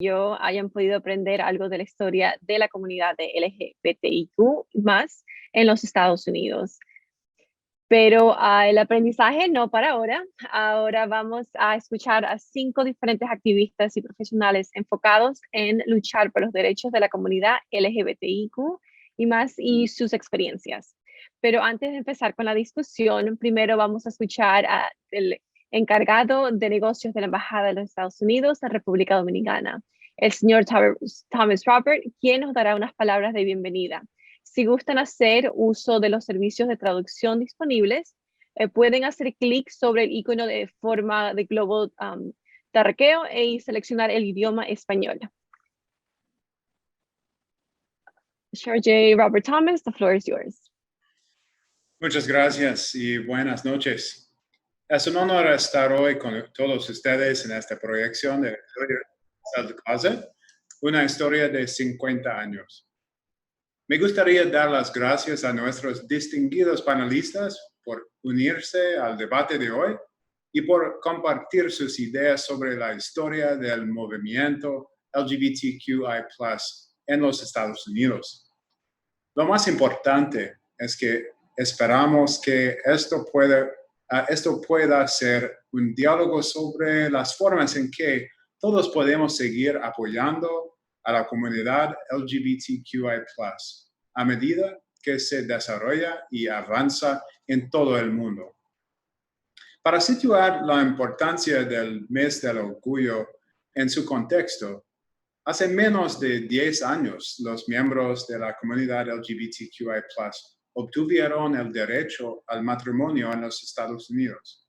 hayan podido aprender algo de la historia de la comunidad de LGBTIQ más en los Estados Unidos. Pero el aprendizaje no para ahora. Ahora vamos a escuchar a 5 diferentes activistas y profesionales enfocados en luchar por los derechos de la comunidad LGBTIQ y más y sus experiencias. Pero antes de empezar con la discusión, primero vamos a escuchar al encargado de negocios de la Embajada de los Estados Unidos de República Dominicana, el señor Thomas Robert, quien nos dará unas palabras de bienvenida. Si gustan hacer uso de los servicios de traducción disponibles, pueden hacer clic sobre el icono de forma de globo terráqueo y seleccionar el idioma español. Sir J. Robert Thomas, the floor is yours. Muchas gracias y buenas noches. Es un honor estar hoy con todos ustedes en esta proyección de The Closet, una historia de 50 años. Me gustaría dar las gracias a nuestros distinguidos panelistas por unirse al debate de hoy y por compartir sus ideas sobre la historia del movimiento LGBTQI+ en los Estados Unidos. Lo más importante es que esperamos que esto pueda ser un diálogo sobre las formas en que todos podemos seguir apoyando a la comunidad LGBTQI+, a medida que se desarrolla y avanza en todo el mundo. Para situar la importancia del mes del orgullo en su contexto, hace menos de 10 años, los miembros de la comunidad LGBTQI+ obtuvieron el derecho al matrimonio en los Estados Unidos.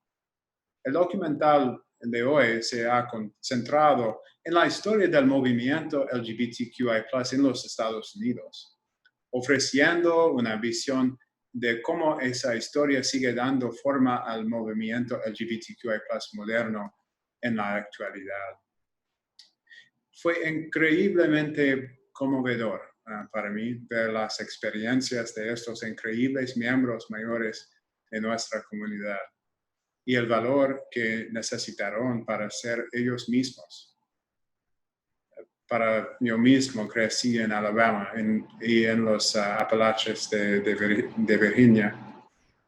El documental de hoy se ha concentrado en la historia del movimiento LGBTQI+ en los Estados Unidos, ofreciendo una visión de cómo esa historia sigue dando forma al movimiento LGBTQI+ moderno en la actualidad. Fue increíblemente conmovedor para mí ver las experiencias de estos increíbles miembros mayores de nuestra comunidad y el valor que necesitaron para ser ellos mismos. Yo mismo crecí en Alabama y en los Apalaches de Virginia,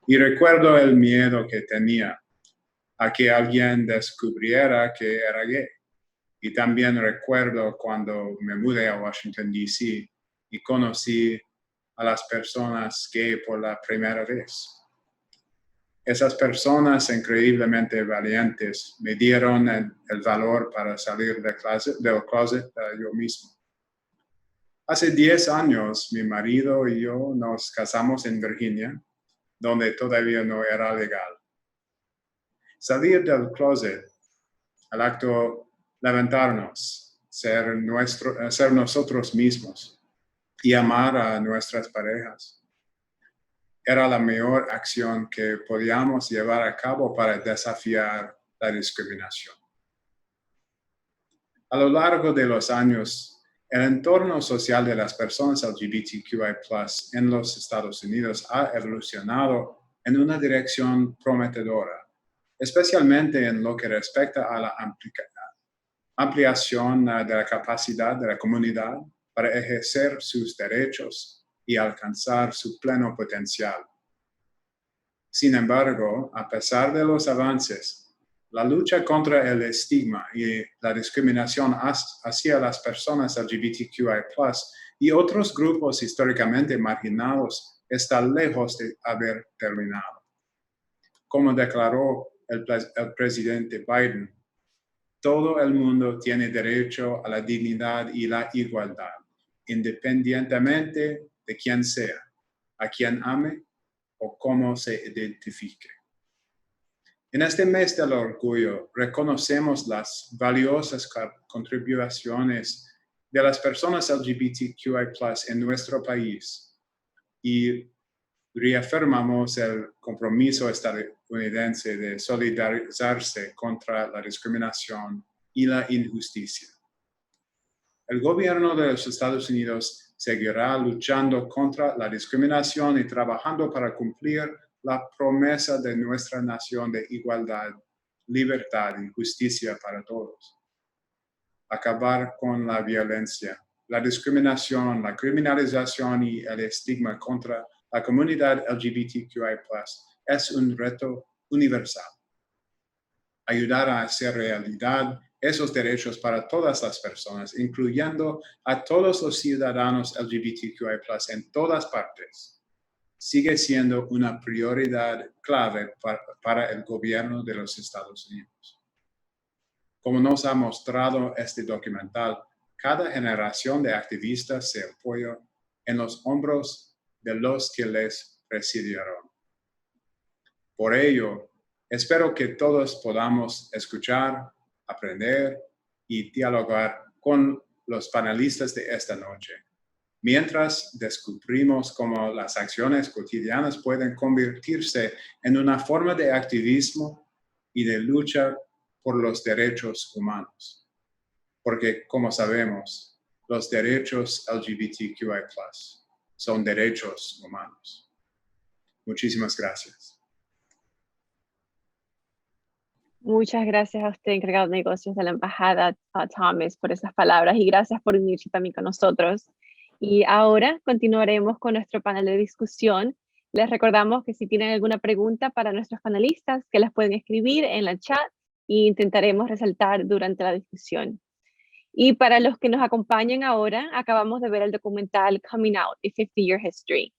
y recuerdo el miedo que tenía a que alguien descubriera que era gay. Y también recuerdo cuando me mudé a Washington, D.C. y conocí a las personas gay por la primera vez. Esas personas increíblemente valientes me dieron el valor para salir del closet yo mismo. Hace 10 años, mi marido y yo nos casamos en Virginia, donde todavía no era legal. Salir del closet, al acto levantarnos, ser nosotros mismos y amar a nuestras parejas, era la mejor acción que podíamos llevar a cabo para desafiar la discriminación. A lo largo de los años, el entorno social de las personas LGBTQI+ en los Estados Unidos ha evolucionado en una dirección prometedora, especialmente en lo que respecta a la ampliación de la capacidad de la comunidad para ejercer sus derechos y alcanzar su pleno potencial. Sin embargo, a pesar de los avances, la lucha contra el estigma y la discriminación hacia las personas LGBTQI+ y otros grupos históricamente marginados está lejos de haber terminado. Como declaró el presidente Biden, todo el mundo tiene derecho a la dignidad y la igualdad, independientemente de quién sea, a quién ame o cómo se identifique. En este mes del orgullo, reconocemos las valiosas contribuciones de las personas LGBTQI+ en nuestro país y reafirmamos el compromiso estadounidense de solidarizarse contra la discriminación y la injusticia. El gobierno de los Estados Unidos seguirá luchando contra la discriminación y trabajando para cumplir la promesa de nuestra nación de igualdad, libertad y justicia para todos. acabar con la violencia, la discriminación, la criminalización y el estigma contra la comunidad LGBTQI+, es un reto universal. Ayudar a hacer realidad esos derechos para todas las personas, incluyendo a todos los ciudadanos LGBTQI+ en todas partes, sigue siendo una prioridad clave para el gobierno de los Estados Unidos. Como nos ha mostrado este documental, cada generación de activistas se apoyó en los hombros de los que les precedieron. Por ello, espero que todos podamos escuchar, aprender y dialogar con los panelistas de esta noche, mientras descubrimos cómo las acciones cotidianas pueden convertirse en una forma de activismo y de lucha por los derechos humanos. Porque, como sabemos, los derechos LGBTQI+ son derechos humanos. Muchísimas gracias. Muchas gracias a usted, encargado de negocios de la embajada, Thomas, por esas palabras y gracias por unirse también con nosotros. Y ahora continuaremos con nuestro panel de discusión. Les recordamos que si tienen alguna pregunta para nuestros panelistas, que las pueden escribir en la chat e intentaremos resaltar durante la discusión. Y para los que nos acompañan ahora, acabamos de ver el documental Coming Out, A 50-Year History.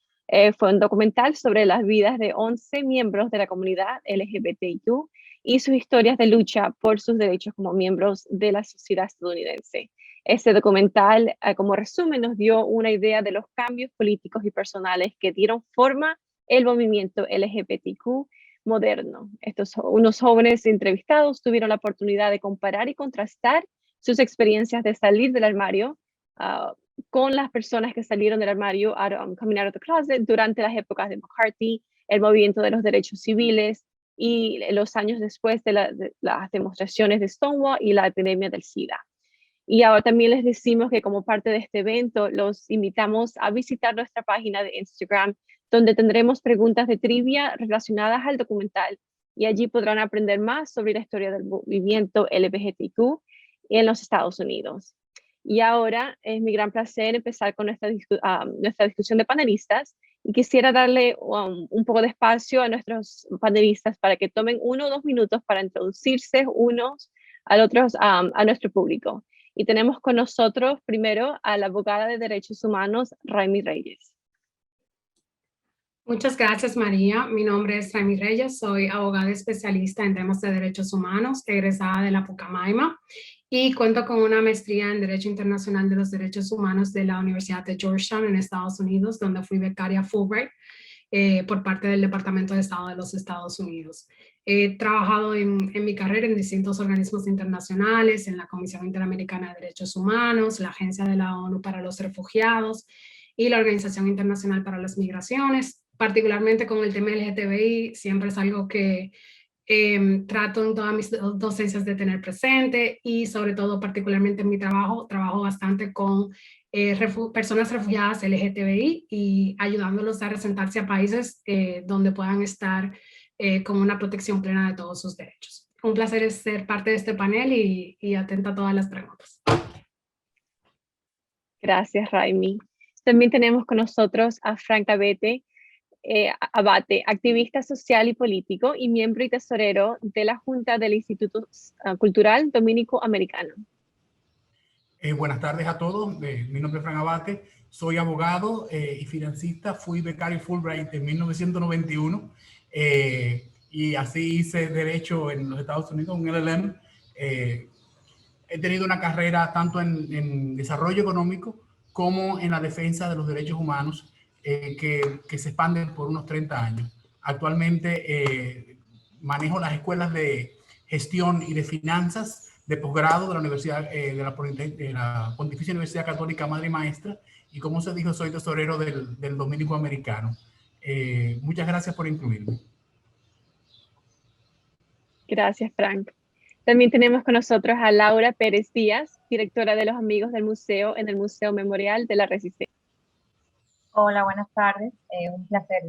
Fue un documental sobre las vidas de 11 miembros de la comunidad LGBTQ y sus historias de lucha por sus derechos como miembros de la sociedad estadounidense. Este documental, como resumen, nos dio una idea de los cambios políticos y personales que dieron forma al movimiento LGBTQ moderno. Unos jóvenes entrevistados tuvieron la oportunidad de comparar y contrastar sus experiencias de salir del armario con las personas que salieron del armario, coming out of the closet, durante las épocas de McCarthy, el movimiento de los derechos civiles y los años después de las demostraciones de Stonewall y la epidemia del SIDA. Y ahora también les decimos que como parte de este evento, los invitamos a visitar nuestra página de Instagram, donde tendremos preguntas de trivia relacionadas al documental y allí podrán aprender más sobre la historia del movimiento LGBTQ en los Estados Unidos. Y ahora es mi gran placer empezar con nuestra discusión de panelistas y quisiera darle un poco de espacio a nuestros panelistas para que tomen 1 o 2 minutos para introducirse unos al otros a nuestro público. Y tenemos con nosotros primero a la abogada de Derechos Humanos, Raimi Reyes. Muchas gracias, María. Mi nombre es Raimi Reyes, soy abogada especialista en temas de derechos humanos, egresada de la Pucamaima, y cuento con una maestría en Derecho Internacional de los Derechos Humanos de la Universidad de Georgetown en Estados Unidos, donde fui becaria Fulbright por parte del Departamento de Estado de los Estados Unidos. He trabajado en mi carrera en distintos organismos internacionales, en la Comisión Interamericana de Derechos Humanos, la Agencia de la ONU para los Refugiados y la Organización Internacional para las Migraciones. Particularmente con el tema LGTBI, siempre es algo que trato en todas mis docencias de tener presente y sobre todo particularmente en mi trabajo bastante con personas refugiadas LGTBI y ayudándolos a resentarse a países donde puedan estar con una protección plena de todos sus derechos. Un placer ser parte de este panel y atenta a todas las preguntas. Gracias, Raimi. También tenemos con nosotros a Frank Abate, activista social y político y miembro y tesorero de la Junta del Instituto Cultural Dominico Americano. Buenas tardes a todos. Mi nombre es Frank Abate. Soy abogado y financista. Fui becario Fulbright en 1991 y así hice derecho en los Estados Unidos, un LLM. He tenido una carrera tanto en desarrollo económico como en la defensa de los derechos humanos que se expanden por unos 30 años. Actualmente manejo las escuelas de gestión y de finanzas de posgrado de la Universidad de la Pontificia Universidad Católica Madre y Maestra, y como se dijo, soy tesorero del Dominico Americano. Muchas gracias por incluirme. Gracias, Frank. También tenemos con nosotros a Laura Pérez Díaz, directora de los Amigos del Museo en el Museo Memorial de la Resistencia. Hola, buenas tardes. Un placer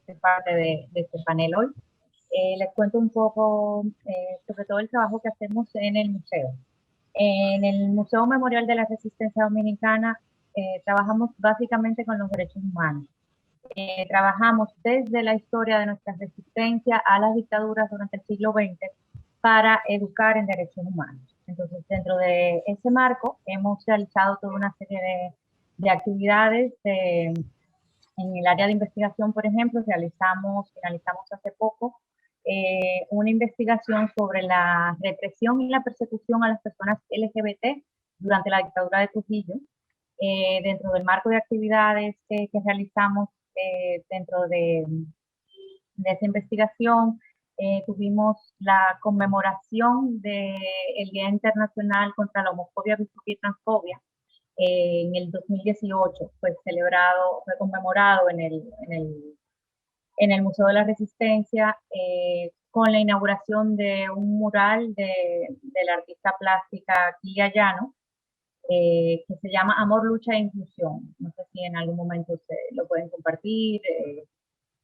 ser parte de este panel hoy. Les cuento un poco sobre todo el trabajo que hacemos en el museo. En el Museo Memorial de la Resistencia Dominicana trabajamos básicamente con los derechos humanos. Trabajamos desde la historia de nuestra resistencia a las dictaduras durante el siglo XX para educar en derechos humanos. Entonces, dentro de ese marco, hemos realizado toda una serie de actividades en el área de investigación. Por ejemplo, finalizamos hace poco una investigación sobre la represión y la persecución a las personas LGBT durante la dictadura de Trujillo. Dentro del marco de actividades que realizamos dentro de esa investigación, tuvimos la conmemoración del Día Internacional contra la Homofobia, Bisfobia y Transfobia. En el 2018 fue conmemorado en el Museo de la Resistencia con la inauguración de un mural de la artista plástica Kilia Llano, que se llama Amor, Lucha e Inclusión. No sé si en algún momento se lo pueden compartir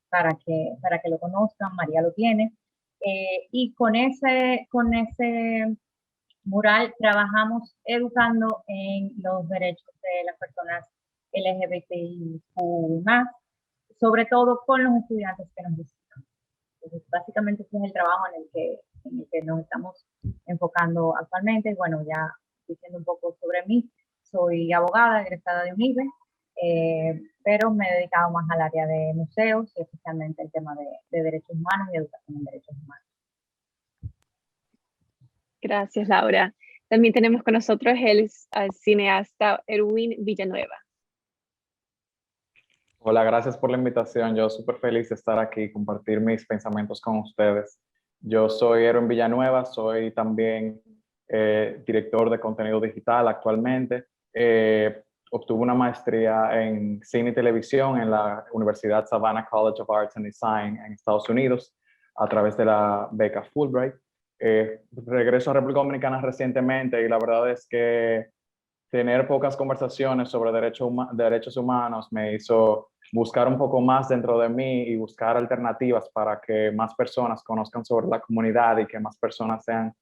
para que lo conozcan. María lo tiene. Y con ese mural trabajamos educando en los derechos de las personas LGBTIQ+, sobre todo con los estudiantes que nos visitan. Entonces, básicamente ese es el trabajo en el que nos estamos enfocando actualmente. Bueno, ya diciendo un poco sobre mí, soy abogada egresada de UNIBE, pero me he dedicado más al área de museos y especialmente el tema de derechos humanos y educación en derechos humanos. Gracias, Laura. También tenemos con nosotros el cineasta Erwin Villanueva. Hola, gracias por la invitación. Yo súper feliz de estar aquí y compartir mis pensamientos con ustedes. Yo soy Erwin Villanueva, soy también director de contenido digital actualmente. Obtuve una maestría en cine y televisión en la Universidad Savannah College of Arts and Design en Estados Unidos a través de la beca Fulbright. Regreso a República Dominicana recientemente y la verdad es que tener pocas conversaciones sobre derechos humanos me hizo buscar un poco más dentro de mí y buscar alternativas para que más personas conozcan sobre la comunidad y que más personas sean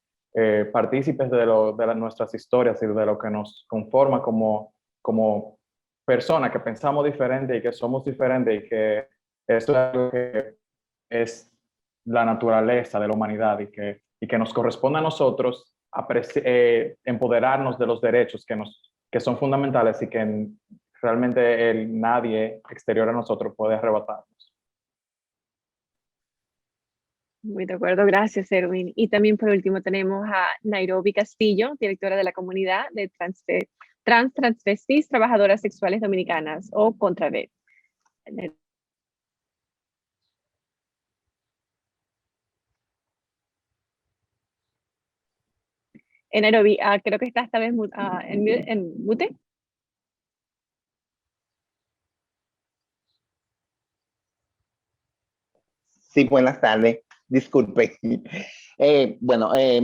partícipes de nuestras historias y de lo que nos conforma como personas que pensamos diferente y que somos diferentes y que eso es algo que es la naturaleza de la humanidad y que nos corresponde a nosotros empoderarnos de los derechos que son fundamentales y que realmente nadie exterior a nosotros puede arrebatarnos. Muy de acuerdo, gracias, Erwin. Y también por último tenemos a Nairobi Castillo, directora de la comunidad de transvestis trabajadoras sexuales dominicanas o Contravet. En Nairobi, creo que está esta vez en mute. Sí, buenas tardes. Disculpe. Mi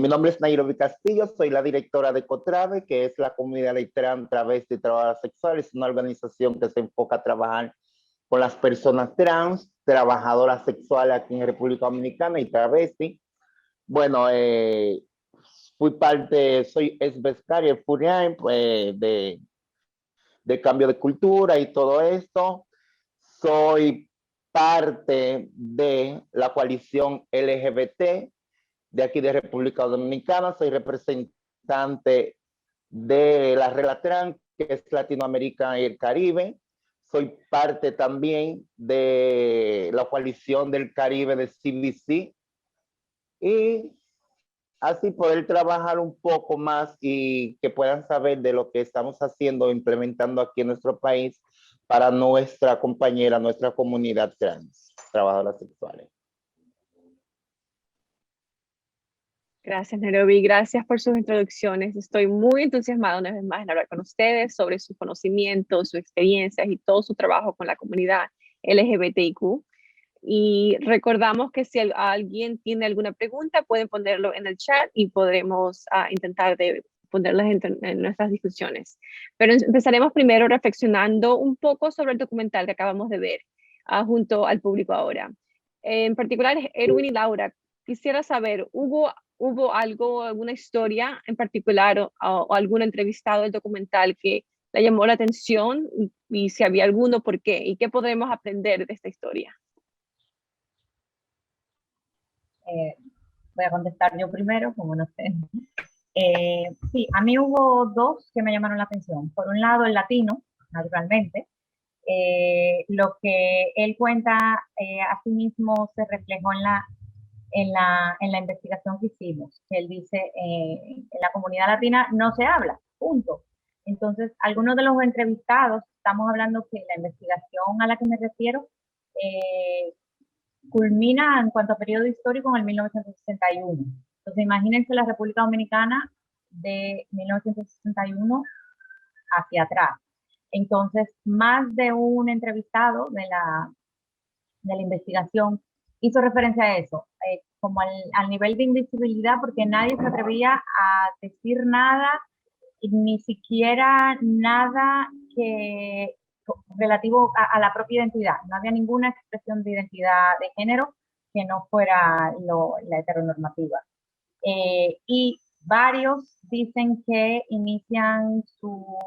nombre es Nairobi Castillo, soy la directora de COTRAVE, que es la comunidad de trans, travestis y trabajadoras sexuales, una organización que se enfoca a trabajar con las personas trans, trabajadoras sexuales aquí en República Dominicana y travesti. Bueno, soy ex-becaria Furiain, de cambio de cultura y todo esto. Soy parte de la coalición LGBT de aquí de República Dominicana. Soy representante de la Relatran, que es Latinoamérica y el Caribe. Soy parte también de la coalición del Caribe de CBC. Y así poder trabajar un poco más y que puedan saber de lo que estamos haciendo, implementando aquí en nuestro país para nuestra compañera, nuestra comunidad trans, trabajadoras sexuales. Gracias, Nairobi. Gracias por sus introducciones. Estoy muy entusiasmada una vez más en hablar con ustedes sobre sus conocimientos, sus experiencias y todo su trabajo con la comunidad LGBTIQ. Y recordamos que si alguien tiene alguna pregunta, pueden ponerlo en el chat y podremos intentar de ponerlas en nuestras discusiones. Pero empezaremos primero reflexionando un poco sobre el documental que acabamos de ver junto al público ahora. En particular, Erwin y Laura, quisiera saber, ¿hubo ¿hubo algo, alguna historia en particular o algún entrevistado del documental que le llamó la atención? Y si había alguno, ¿por qué? ¿Y qué podremos aprender de esta historia? Voy a contestar yo primero, como no sé. Sí, a mí hubo dos que me llamaron la atención. Por un lado, el latino, naturalmente. Lo que él cuenta a sí mismo se reflejó en la investigación que hicimos. Él dice, en la comunidad latina no se habla, punto. Entonces, algunos de los entrevistados, estamos hablando que la investigación a la que me refiero culmina en cuanto a periodo histórico en el 1961. Entonces, imagínense la República Dominicana de 1961 hacia atrás. Entonces, más de un entrevistado de la investigación hizo referencia a eso, como al nivel de invisibilidad, porque nadie se atrevía a decir nada, ni siquiera nada que relativo a la propia identidad. No había ninguna expresión de identidad de género que no fuera la heteronormativa. Y varios dicen que inician su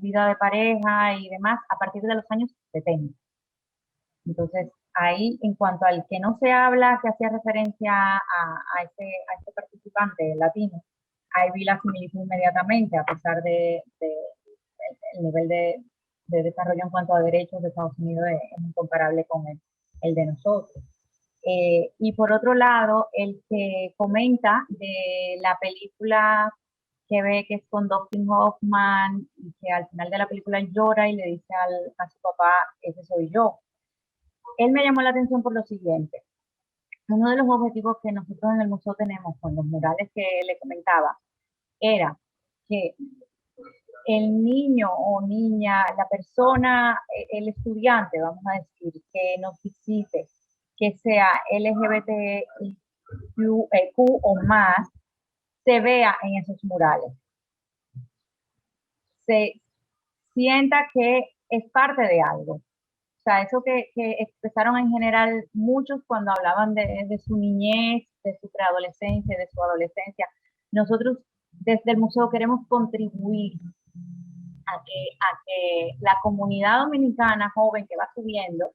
vida de pareja y demás a partir de los años 70. Entonces, ahí, en cuanto al que no se habla, que hacía referencia a este participante latino, ahí vi la similitud inmediatamente, a pesar del nivel de desarrollo en cuanto a derechos de Estados Unidos es incomparable con el de nosotros. Y por otro lado, el que comenta de la película que ve que es con Dustin Hoffman y que al final de la película llora y le dice a su papá, ese soy yo. Él me llamó la atención por lo siguiente. Uno de los objetivos que nosotros en el museo tenemos con los murales que le comentaba era que el niño o niña, la persona, el estudiante, vamos a decir, que nos visite, que sea LGBTQ o más, se vea en esos murales. Se sienta que es parte de algo. O sea, eso que expresaron en general muchos cuando hablaban de su niñez, de su preadolescencia, de su adolescencia. Nosotros desde el museo queremos contribuir a que la comunidad dominicana joven que va subiendo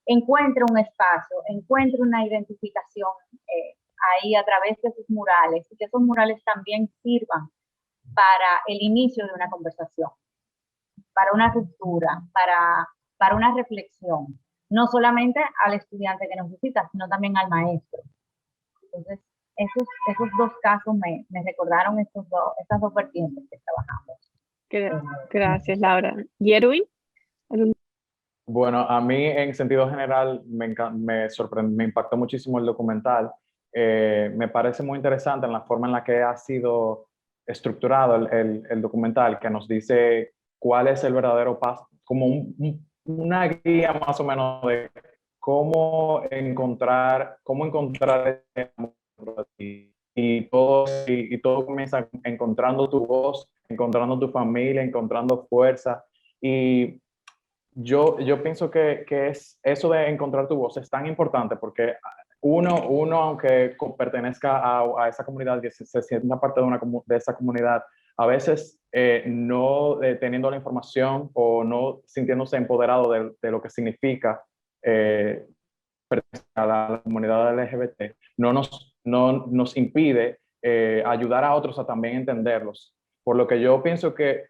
encuentre un espacio, encuentre una identificación ahí a través de sus murales y que esos murales también sirvan para el inicio de una conversación, para una ruptura, para una reflexión, no solamente al estudiante que nos visita, sino también al maestro. Entonces, esos dos casos me recordaron estas dos vertientes que trabajamos. Gracias, Laura. ¿Y Erwin? Bueno, a mí en sentido general me impactó muchísimo el documental. Me parece muy interesante en la forma en la que ha sido estructurado el documental, que nos dice cuál es el verdadero paso, como una guía más o menos de cómo encontrar ese amor. Y todo comienza encontrando tu voz, encontrando tu familia, encontrando fuerza. Y yo pienso que es eso de encontrar tu voz es tan importante porque uno aunque pertenezca a esa comunidad, que se sienta parte de esa comunidad, a veces no teniendo la información o no sintiéndose empoderado de lo que significa pertenecer a la comunidad LGBT, no nos impide ayudar a otros a también entenderlos. Por lo que yo pienso que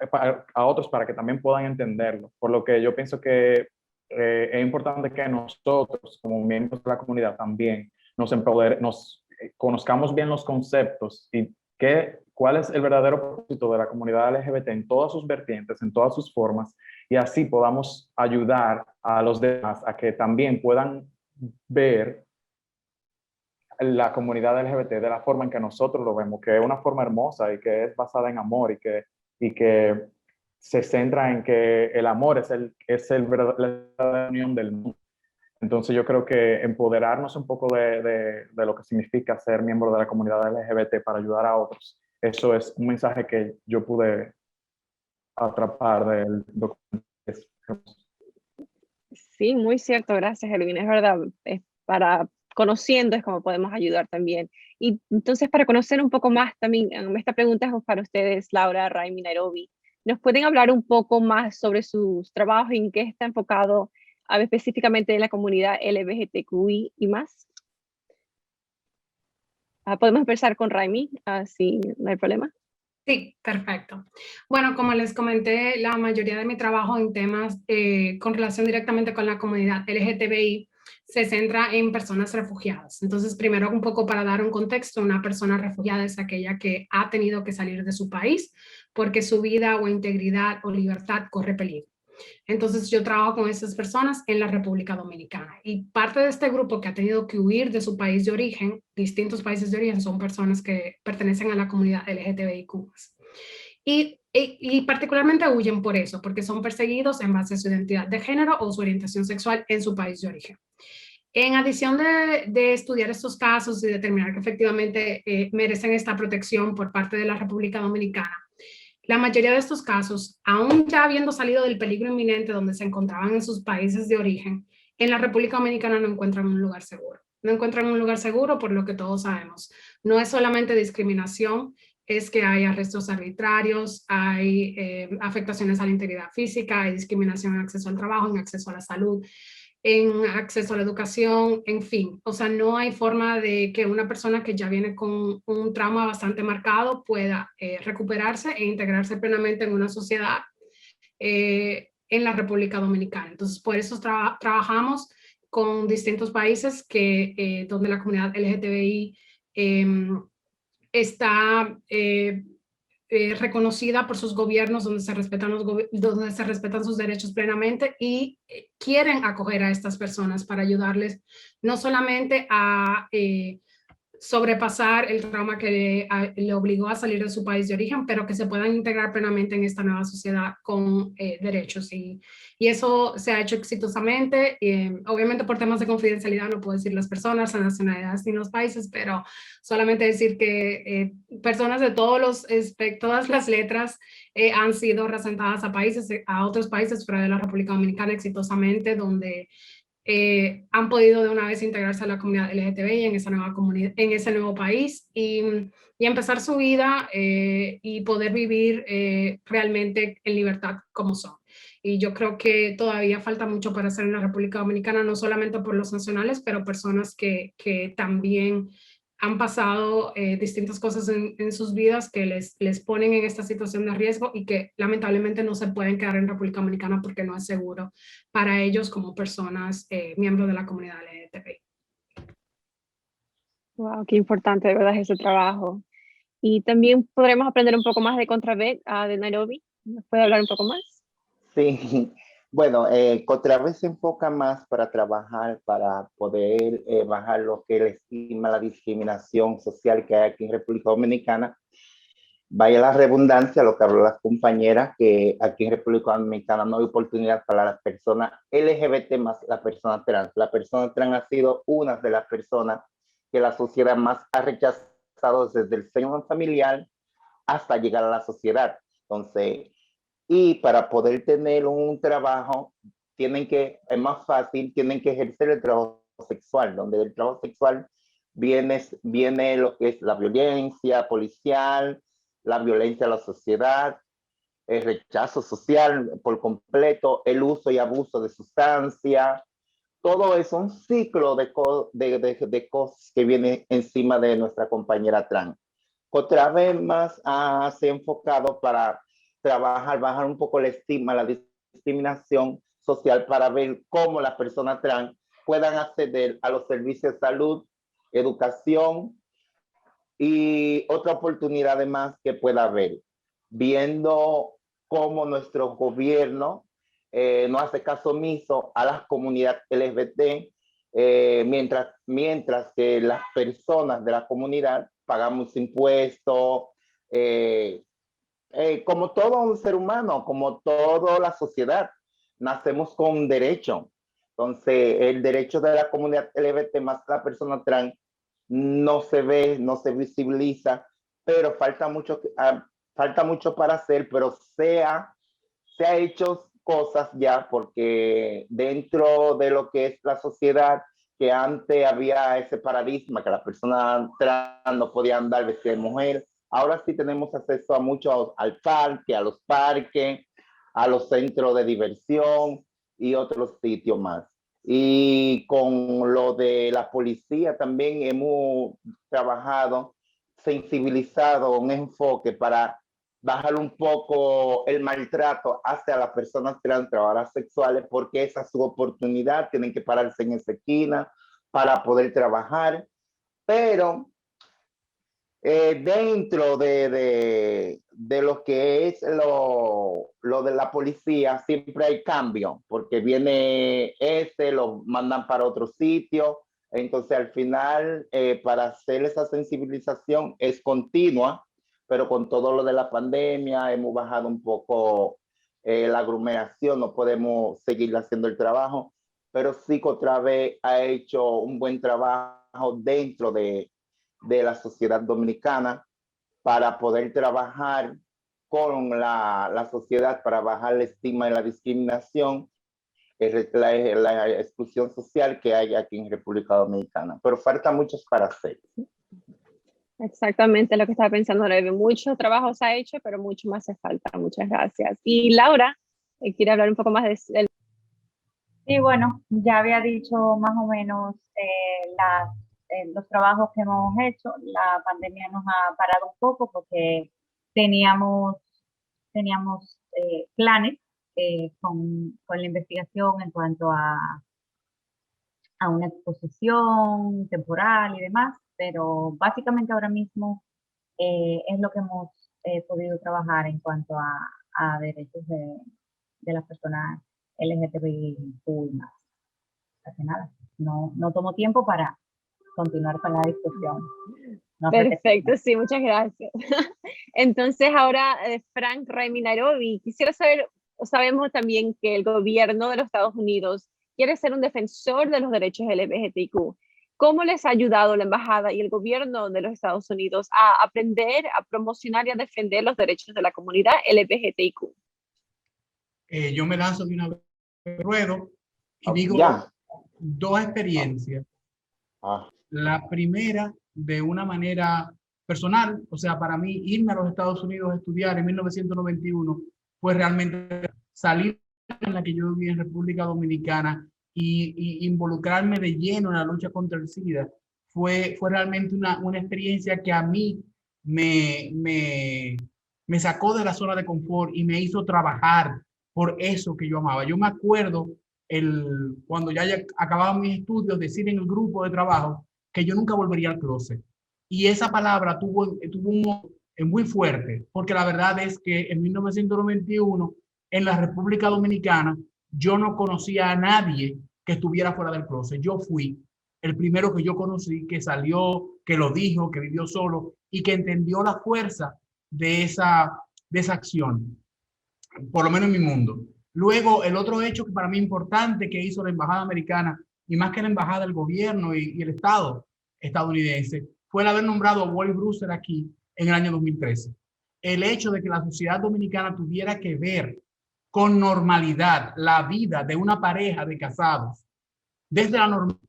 a otros para que también puedan entenderlo. Por lo que yo pienso que es importante que nosotros, como miembros de la comunidad, también nos conozcamos bien los conceptos y cuál es el verdadero propósito de la comunidad LGBT en todas sus vertientes, en todas sus formas, y así podamos ayudar a los demás a que también puedan ver la comunidad LGBT de la forma en que nosotros lo vemos, que es una forma hermosa y que es basada en amor y que se centra en que el amor es la verdadera unión del mundo. Entonces yo creo que empoderarnos un poco de lo que significa ser miembro de la comunidad LGBT para ayudar a otros, eso es un mensaje que yo pude atrapar del documento. Sí, muy cierto, gracias, Erwin. Es verdad, para conociendo es como podemos ayudar también. Y entonces, para conocer un poco más también, esta pregunta es para ustedes, Laura, Raimi, Nairobi. ¿Nos pueden hablar un poco más sobre sus trabajos y en qué está enfocado específicamente en la comunidad LGBTQI y más? Podemos empezar con Raimi, si no hay problema. Sí, perfecto. Bueno, como les comenté, la mayoría de mi trabajo en temas con relación directamente con la comunidad LGTBI se centra en personas refugiadas. Entonces, primero un poco para dar un contexto, una persona refugiada es aquella que ha tenido que salir de su país porque su vida o integridad o libertad corre peligro. Entonces yo trabajo con esas personas en la República Dominicana y parte de este grupo que ha tenido que huir de su país de origen, distintos países de origen, son personas que pertenecen a la comunidad LGTBIQ+. Y particularmente huyen por eso, porque son perseguidos en base a su identidad de género o su orientación sexual en su país de origen. En adición de estudiar estos casos y determinar que efectivamente merecen esta protección por parte de la República Dominicana, la mayoría de estos casos, aún ya habiendo salido del peligro inminente donde se encontraban en sus países de origen, en la República Dominicana no encuentran un lugar seguro. No encuentran un lugar seguro por lo que todos sabemos. No es solamente discriminación, es que hay arrestos arbitrarios, hay afectaciones a la integridad física, hay discriminación en acceso al trabajo, en acceso a la salud, en acceso a la educación, en fin. O sea, no hay forma de que una persona que ya viene con un trauma bastante marcado pueda recuperarse e integrarse plenamente en una sociedad en la República Dominicana. Entonces, por eso trabajamos con distintos países donde la comunidad LGTBI está reconocida por sus gobiernos donde se respetan sus derechos plenamente y quieren acoger a estas personas para ayudarles no solamente a sobrepasar el trauma que le obligó a salir de su país de origen, pero que se puedan integrar plenamente en esta nueva sociedad con derechos. Y eso se ha hecho exitosamente. Obviamente por temas de confidencialidad no puedo decir las personas, las nacionalidades ni los países, pero solamente decir que personas de todas las letras han sido representadas a otros países fuera de la República Dominicana exitosamente, donde han podido de una vez integrarse a la comunidad LGTBI en esa nueva comunidad, en ese nuevo país y empezar su vida y poder vivir realmente en libertad como son. Y yo creo que todavía falta mucho para hacer en la República Dominicana, no solamente por los nacionales, pero personas que también han pasado distintas cosas en sus vidas que les ponen en esta situación de riesgo y que lamentablemente no se pueden quedar en República Dominicana porque no es seguro para ellos como personas miembros de la comunidad LGTBI. Wow, qué importante de verdad es ese trabajo. Y también podremos aprender un poco más de Contravet de Nairobi. ¿Nos puede hablar un poco más? Sí, bueno, Contravet se enfoca más para trabajar, para poder bajar lo que él estima la discriminación social que hay aquí en República Dominicana. Vaya la redundancia, lo que habló las compañeras, que aquí en República Dominicana no hay oportunidad para las personas LGBT más la persona trans. La persona trans ha sido una de las personas que la sociedad más ha rechazado desde el seno familiar hasta llegar a la sociedad. Entonces, y para poder tener un trabajo, es más fácil, tienen que ejercer el trabajo sexual, donde del trabajo sexual viene lo que es la violencia policial, la violencia a la sociedad, el rechazo social por completo, el uso y abuso de sustancias. Todo es un ciclo de cosas que viene encima de nuestra compañera trans. Otra vez más se ha enfocado para trabajar, bajar un poco la estigma, la discriminación social para ver cómo las personas trans puedan acceder a los servicios de salud, educación y otra oportunidad más que pueda haber, viendo cómo nuestro gobierno no hace caso omiso a las comunidades LGBT, mientras que las personas de la comunidad pagamos impuestos, como todo un ser humano, como toda la sociedad, nacemos con un derecho. Entonces, el derecho de la comunidad LGBT más la persona trans no se ve, no se visibiliza, pero falta mucho para hacer, pero se ha hecho cosas ya porque dentro de lo que es la sociedad que antes había ese paradigma que las personas trans no podían andar vestidas de mujer. Ahora sí tenemos acceso a mucho al parque, a los parques, a los centros de diversión y otros sitios más. Y con lo de la policía también hemos trabajado, sensibilizado un enfoque para bajar un poco el maltrato hacia las personas trans, trabajadoras sexuales, porque esa es su oportunidad, tienen que pararse en esa esquina para poder trabajar, pero dentro de lo que es lo de la policía, siempre hay cambio, porque viene lo mandan para otro sitio, entonces al final para hacer esa sensibilización es continua, pero con todo lo de la pandemia hemos bajado un poco la aglomeración, no podemos seguir haciendo el trabajo, pero sí que otra vez ha hecho un buen trabajo dentro de la sociedad dominicana para poder trabajar con la sociedad para bajar el estigma y la discriminación, la exclusión social que hay aquí en República Dominicana. Pero falta muchos para hacer. Exactamente lo que estaba pensando, Leve. Mucho trabajo se ha hecho, pero mucho más hace falta. Muchas gracias. Y Laura, quiere hablar un poco más de Sí, bueno, ya había dicho más o menos los trabajos que hemos hecho. La pandemia nos ha parado un poco porque teníamos planes con la investigación en cuanto a una exposición temporal y demás, pero básicamente ahora mismo es lo que hemos podido trabajar en cuanto a derechos de las personas LGTBIQ+. Así nada, no tomo tiempo para continuar con la discusión. No sé Perfecto, sí, muchas gracias. Entonces ahora, Frank Raimi Nairobi, quisiera saber, sabemos también que el gobierno de los Estados Unidos quiere ser un defensor de los derechos LGBTQ. ¿Cómo les ha ayudado la embajada y el gobierno de los Estados Unidos a aprender, a promocionar y a defender los derechos de la comunidad LGBTQ? Yo me lanzo de una vez ruedo y digo dos experiencias. La primera, de una manera personal, o sea, para mí irme a los Estados Unidos a estudiar en 1991 fue realmente salir en la que yo viví en República Dominicana y involucrarme de lleno en la lucha contra el SIDA. Fue realmente una experiencia que a mí me sacó de la zona de confort y me hizo trabajar por eso que yo amaba. Yo me acuerdo cuando ya acababa mis estudios, decir en el grupo de trabajo que yo nunca volvería al closet. Y esa palabra tuvo un muy fuerte, porque la verdad es que en 1991, en la República Dominicana, yo no conocía a nadie que estuviera fuera del closet. Yo fui el primero que yo conocí, que salió, que lo dijo, que vivió solo y que entendió la fuerza de esa acción, por lo menos en mi mundo. Luego, el otro hecho que para mí importante que hizo la embajada americana, y más que la embajada, el gobierno y el Estado estadounidense, fue el haber nombrado a Wally Brewster aquí en el año 2013. El hecho de que la sociedad dominicana tuviera que ver con normalidad la vida de una pareja de casados, desde la normalidad,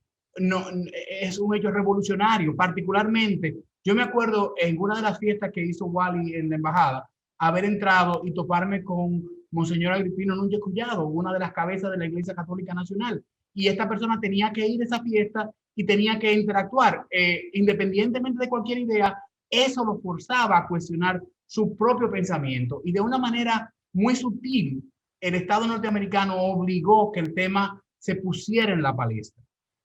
es un hecho revolucionario. Particularmente, yo me acuerdo en una de las fiestas que hizo Wally en la embajada, haber entrado y toparme con Monseñor Agripino Núñez Collado, una de las cabezas de la Iglesia Católica Nacional. Y esta persona tenía que ir a esa fiesta y tenía que interactuar. Independientemente de cualquier idea, eso lo forzaba a cuestionar su propio pensamiento. Y de una manera muy sutil, el Estado norteamericano obligó que el tema se pusiera en la palestra.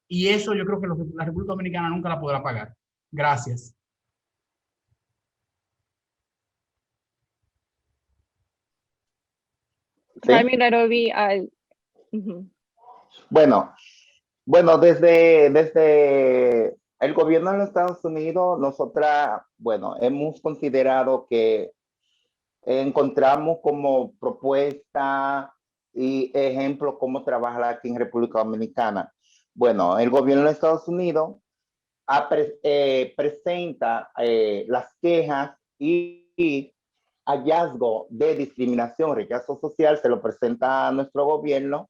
Y eso yo creo que la República Dominicana nunca la podrá pagar. Gracias. Raimi Nairobi, Bueno, desde el gobierno de los Estados Unidos, nosotras, hemos considerado que encontramos como propuesta y ejemplo cómo trabajar aquí en República Dominicana. Bueno, el gobierno de Estados Unidos presenta las quejas y hallazgo de discriminación, rechazo social, se lo presenta a nuestro gobierno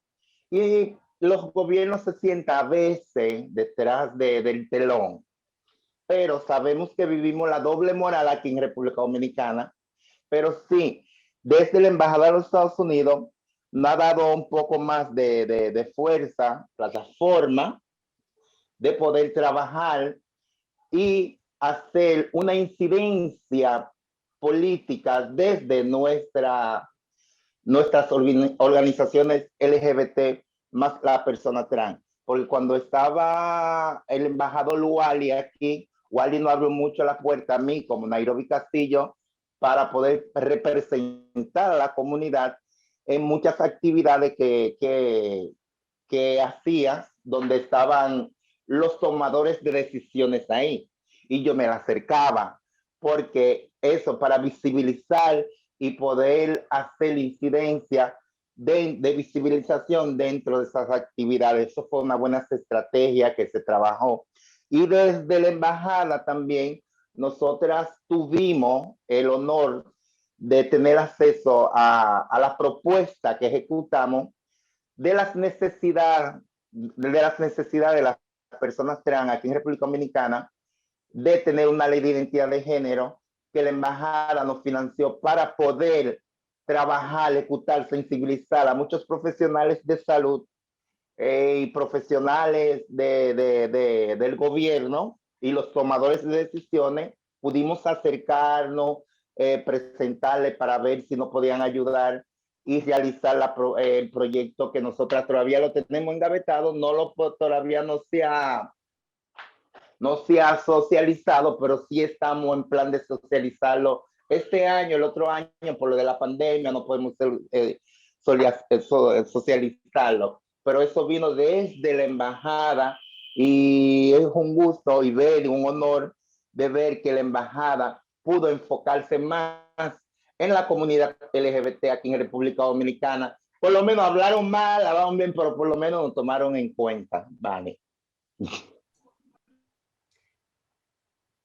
y los gobiernos se sientan a veces detrás del telón, pero sabemos que vivimos la doble moral aquí en República Dominicana, pero sí, desde la Embajada de los Estados Unidos nos ha dado un poco más de fuerza, plataforma, de poder trabajar y hacer una incidencia política desde nuestras organizaciones LGBT más la persona trans. Porque cuando estaba el embajador Wally aquí, Wally no abrió mucho la puerta a mí como Nairobi Castillo para poder representar a la comunidad en muchas actividades que hacía, donde estaban los tomadores de decisiones ahí. Y yo me la acercaba, porque eso, para visibilizar y poder hacer incidencia de visibilización dentro de esas actividades. Eso fue una buena estrategia que se trabajó. Y desde la embajada también, nosotras tuvimos el honor de tener acceso a la propuesta que ejecutamos de las necesidades de las personas trans aquí en República Dominicana, de tener una ley de identidad de género que la embajada nos financió para poder trabajar, ejecutar, sensibilizar a muchos profesionales de salud y profesionales del gobierno y los tomadores de decisiones. Pudimos acercarnos, presentarles para ver si nos podían ayudar y realizar el proyecto que nosotras todavía lo tenemos engavetado, todavía no se ha socializado, pero sí estamos en plan de socializarlo este año, el otro año, por lo de la pandemia, no podemos socializarlo, pero eso vino desde la embajada y es un gusto y un honor de ver que la embajada pudo enfocarse más en la comunidad LGBT aquí en República Dominicana. Por lo menos hablaron mal, hablaron bien, pero por lo menos nos tomaron en cuenta. Vale.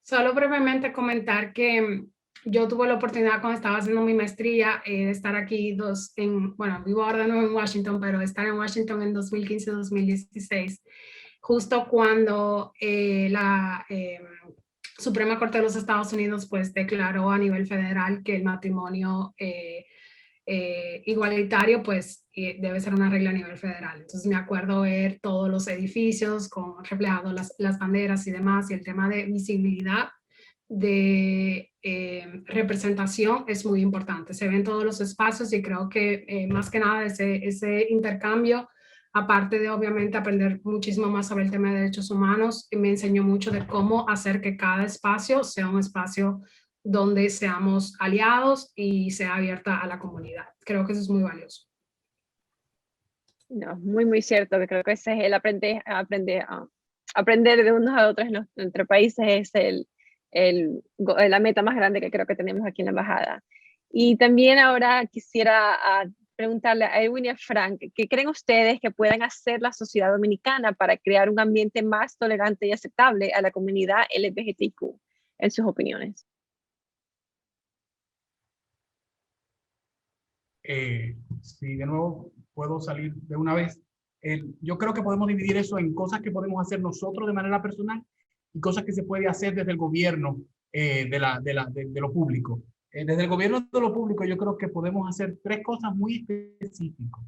Solo brevemente comentar que yo tuve la oportunidad cuando estaba haciendo mi maestría de estar aquí vivo ahora de nuevo en Washington, pero estar en Washington en 2015-2016, justo cuando la Suprema Corte de los Estados Unidos pues declaró a nivel federal que el matrimonio igualitario pues debe ser una regla a nivel federal. Entonces me acuerdo ver todos los edificios con reflejado las banderas y demás, y el tema de visibilidad, de representación es muy importante. Se ven todos los espacios y creo que más que nada ese intercambio, aparte de obviamente aprender muchísimo más sobre el tema de derechos humanos, me enseñó mucho de cómo hacer que cada espacio sea un espacio donde seamos aliados y sea abierta a la comunidad. Creo que eso es muy valioso. No, muy, muy cierto, que creo que ese es el aprender de unos a otros entre países, es la meta más grande que creo que tenemos aquí en la embajada. Y también ahora quisiera preguntarle a Edwin y a Frank, ¿qué creen ustedes que pueden hacer la sociedad dominicana para crear un ambiente más tolerante y aceptable a la comunidad LGBTQ, en sus opiniones? Si de nuevo puedo salir de una vez, yo creo que podemos dividir eso en cosas que podemos hacer nosotros de manera personal y cosas que se puede hacer desde el gobierno de lo público. Desde el gobierno de lo público yo creo que podemos hacer tres cosas muy específicas.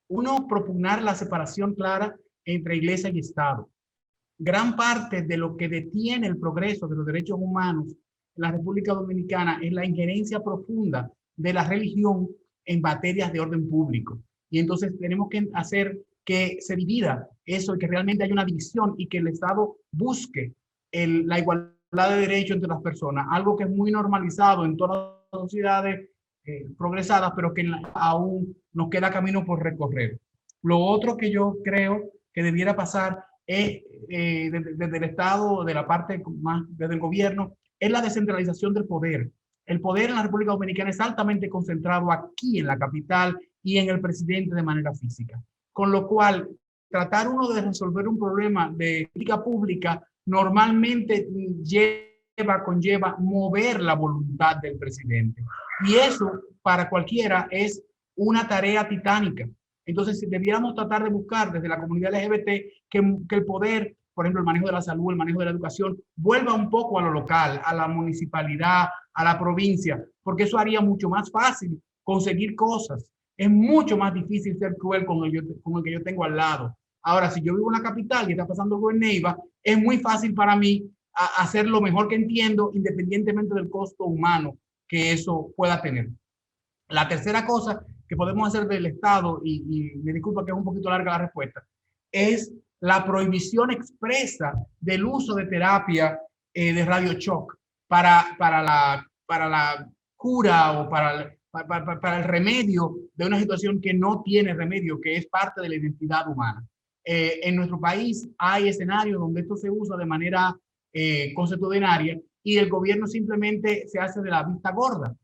Uno, propugnar la separación clara entre iglesia y Estado. Gran parte de lo que detiene el progreso de los derechos humanos en la República Dominicana es la injerencia profunda de la religión en materias de orden público. Y entonces tenemos que hacer que se divida eso y que realmente haya una división y que el Estado busque la igualdad de derechos entre las personas, algo que es muy normalizado en todas las sociedades progresadas, pero que aún nos queda camino por recorrer. Lo otro que yo creo que debiera pasar es, desde el Estado, de la parte más desde el gobierno, es la descentralización del poder. El poder en la República Dominicana es altamente concentrado aquí en la capital y en el presidente de manera física. Con lo cual, tratar uno de resolver un problema de política pública normalmente conlleva mover la voluntad del presidente. Y eso, para cualquiera, es una tarea titánica. Entonces, si debiéramos tratar de buscar desde la comunidad LGBT que el poder, por ejemplo, el manejo de la salud, el manejo de la educación, vuelva un poco a lo local, a la municipalidad, a la provincia, porque eso haría mucho más fácil conseguir cosas. Es mucho más difícil ser cruel con el que yo tengo al lado. Ahora, si yo vivo en la capital y está pasando algo en Neiva, es muy fácil para mí hacer lo mejor que entiendo, independientemente del costo humano que eso pueda tener. La tercera cosa que podemos hacer del Estado, y me disculpa que es un poquito larga la respuesta, es la prohibición expresa del uso de terapia de radiochoc para la cura o para el remedio de una situación que no tiene remedio, que es parte de la identidad humana. En nuestro país hay escenarios donde esto se usa de manera consuetudinaria y el gobierno simplemente se hace de la vista gorda.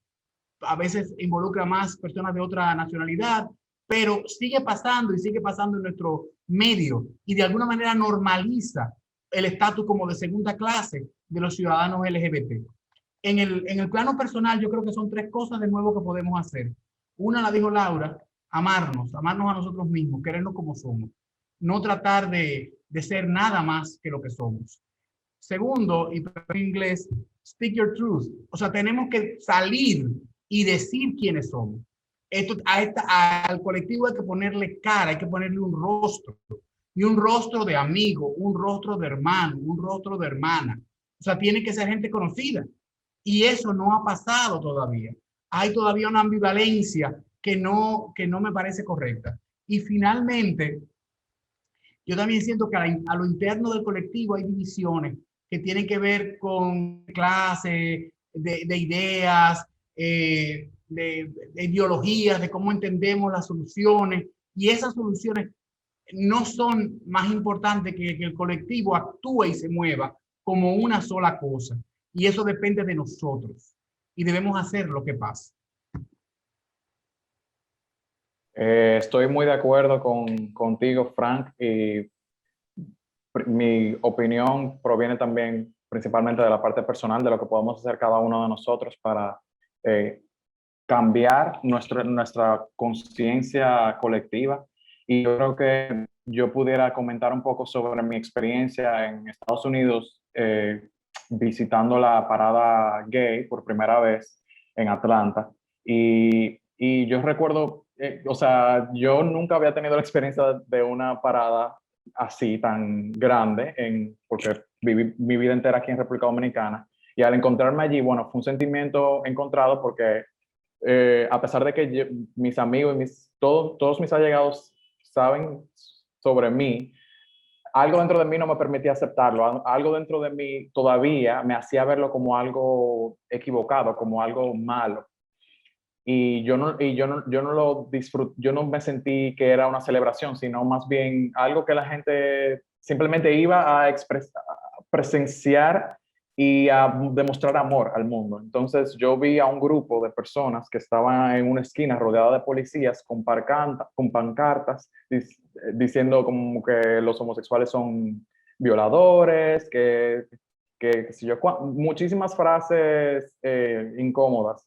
A veces involucra más personas de otra nacionalidad, pero sigue pasando y sigue pasando en nuestro medio y de alguna manera normaliza el estatus como de segunda clase de los ciudadanos LGBT. En el plano personal, yo creo que son tres cosas de nuevo que podemos hacer. Una la dijo Laura, amarnos a nosotros mismos, querernos como somos, no tratar de ser nada más que lo que somos. Segundo, y en inglés, speak your truth. O sea, tenemos que salir y decir quiénes somos. Al colectivo hay que ponerle cara, hay que ponerle un rostro. Y un rostro de amigo, un rostro de hermano, un rostro de hermana. O sea, tiene que ser gente conocida. Y eso no ha pasado todavía. Hay todavía una ambivalencia que no me parece correcta. Y finalmente, yo también siento que a lo interno del colectivo hay divisiones que tienen que ver con clase, de ideas, de ideologías, de cómo entendemos las soluciones. Y esas soluciones no son más importantes que el colectivo actúe y se mueva como una sola cosa. Y eso depende de nosotros. Y debemos hacer lo que pasa. Estoy muy de acuerdo contigo, Frank, y mi opinión proviene también principalmente de la parte personal, de lo que podemos hacer cada uno de nosotros para cambiar nuestra conciencia colectiva. Y yo creo que yo pudiera comentar un poco sobre mi experiencia en Estados Unidos visitando la parada gay por primera vez en Atlanta. Y yo recuerdo, o sea, yo nunca había tenido la experiencia de una parada así tan grande, porque viví mi vida entera aquí en República Dominicana. Y al encontrarme allí, bueno, fue un sentimiento encontrado porque a pesar de que mis amigos y todos mis allegados saben sobre mí, algo dentro de mí no me permitía aceptarlo, algo dentro de mí todavía me hacía verlo como algo equivocado, como algo malo. Y yo no lo disfruté, yo no me sentí que era una celebración, sino más bien algo que la gente simplemente iba a expresar, a presenciar y a demostrar amor al mundo. Entonces yo vi a un grupo de personas que estaban en una esquina rodeada de policías con pancartas diciendo como que los homosexuales son violadores, que si yo, muchísimas frases incómodas.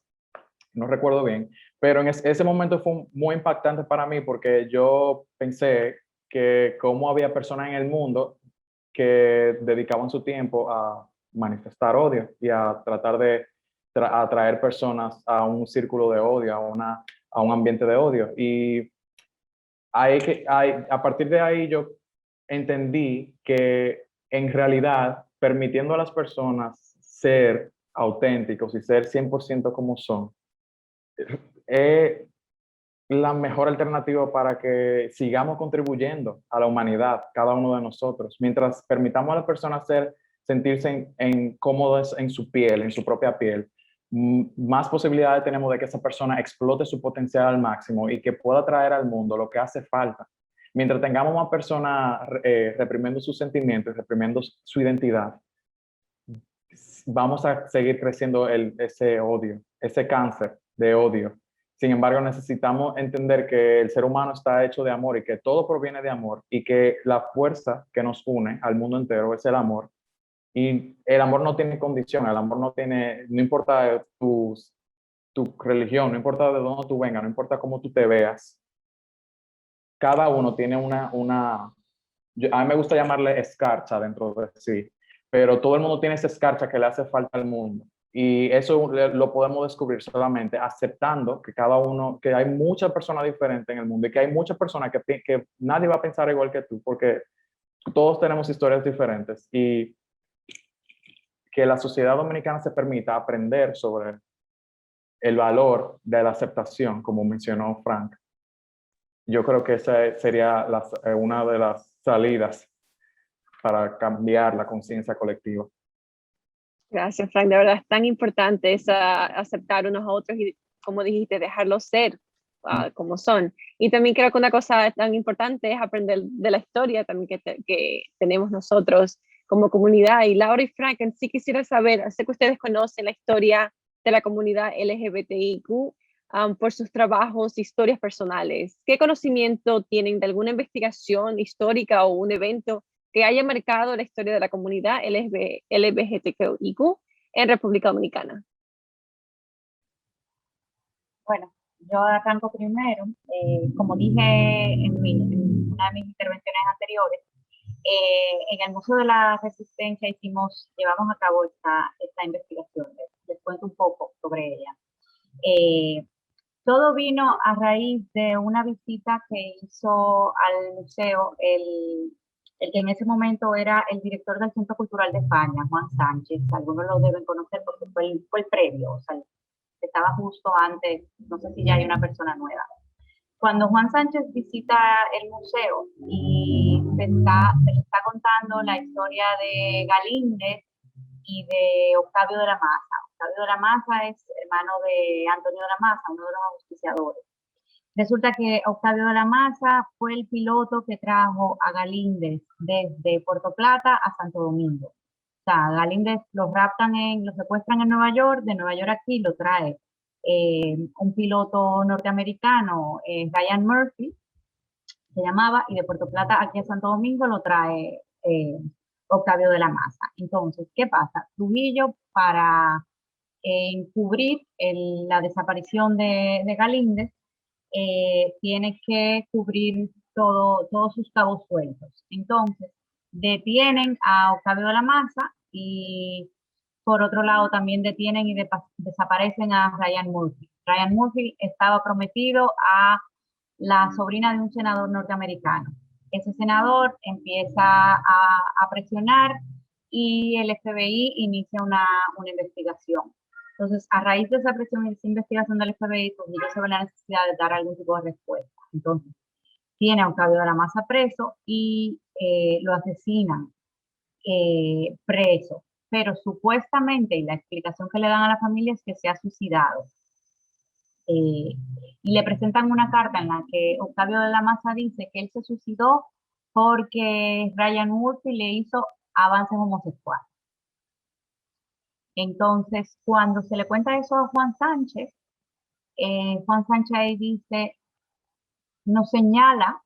No recuerdo bien, pero en ese momento fue muy impactante para mí porque yo pensé que cómo había personas en el mundo que dedicaban su tiempo a manifestar odio y a tratar de atraer personas a un círculo de odio, a un ambiente de odio. Y a partir de ahí yo entendí que en realidad permitiendo a las personas ser auténticos y ser 100% como son, es la mejor alternativa para que sigamos contribuyendo a la humanidad, cada uno de nosotros. Mientras permitamos a las personas sentirse cómodas en su piel, en su propia piel, más posibilidades tenemos de que esa persona explote su potencial al máximo y que pueda traer al mundo lo que hace falta. Mientras tengamos más personas reprimiendo sus sentimientos, reprimiendo su identidad, vamos a seguir creciendo ese odio, ese cáncer de odio. Sin embargo, necesitamos entender que el ser humano está hecho de amor y que todo proviene de amor y que la fuerza que nos une al mundo entero es el amor. Y el amor no tiene condición, el amor no importa tu religión, no importa de dónde tú vengas, no importa cómo tú te veas. cada uno tiene a mí me gusta llamarle escarcha dentro de sí, pero todo el mundo tiene esa escarcha que le hace falta al mundo. Y eso lo podemos descubrir solamente aceptando que cada uno, que hay muchas personas diferentes en el mundo y que hay muchas personas que nadie va a pensar igual que tú, porque todos tenemos historias diferentes y que la sociedad dominicana se permita aprender sobre el valor de la aceptación, como mencionó Frank. Yo creo que esa sería una de las salidas para cambiar la conciencia colectiva. Gracias, Frank. De verdad es tan importante aceptar unos a otros y, como dijiste, dejarlos ser como son. Y también creo que una cosa tan importante es aprender de la historia también que tenemos nosotros como comunidad. Y Laura y Frank, en sí quisiera saber, sé que ustedes conocen la historia de la comunidad LGBTIQ por sus trabajos, historias personales. ¿Qué conocimiento tienen de alguna investigación histórica o un evento que haya marcado la historia de la comunidad LGBTIQ en República Dominicana? Bueno, yo arranco primero. Como dije en una de mis intervenciones anteriores, en el Museo de la Resistencia llevamos a cabo esta investigación. Les cuento un poco sobre ella. Todo vino a raíz de una visita que hizo al museo el que en ese momento era el director del Centro Cultural de España, Juan Sánchez. Algunos lo deben conocer porque fue el previo, o sea, estaba justo antes, no sé si ya hay una persona nueva. Cuando Juan Sánchez visita el museo y se le está contando la historia de Galíndez y de Octavio de la Maza. Octavio de la Maza es hermano de Antonio de la Maza, uno de los ajusticiadores. Resulta que Octavio de la Maza fue el piloto que trajo a Galíndez desde Puerto Plata a Santo Domingo. O sea, Galíndez lo secuestran en Nueva York, de Nueva York aquí lo trae un piloto norteamericano, Ryan Murphy, se llamaba, y de Puerto Plata aquí a Santo Domingo lo trae Octavio de la Maza. Entonces, ¿qué pasa? Trujillo, para encubrir la desaparición de Galíndez, tiene que cubrir todos sus cabos sueltos. Entonces, detienen a Octavio de la Maza y por otro lado también detienen y desaparecen a Ryan Murphy. Ryan Murphy estaba prometido a la sobrina de un senador norteamericano. Ese senador empieza a presionar y el FBI inicia una investigación. Entonces, a raíz de esa presión y esa investigación del FBI, pues ellos se ven la necesidad de dar algún tipo de respuesta. Entonces, tiene a Octavio de la Maza preso y lo asesinan preso. Pero supuestamente, y la explicación que le dan a la familia es que se ha suicidado. Y le presentan una carta en la que Octavio de la Maza dice que él se suicidó porque Ryan Murphy le hizo avances homosexuales. Entonces, cuando se le cuenta eso a Juan Sánchez ahí dice, nos señala,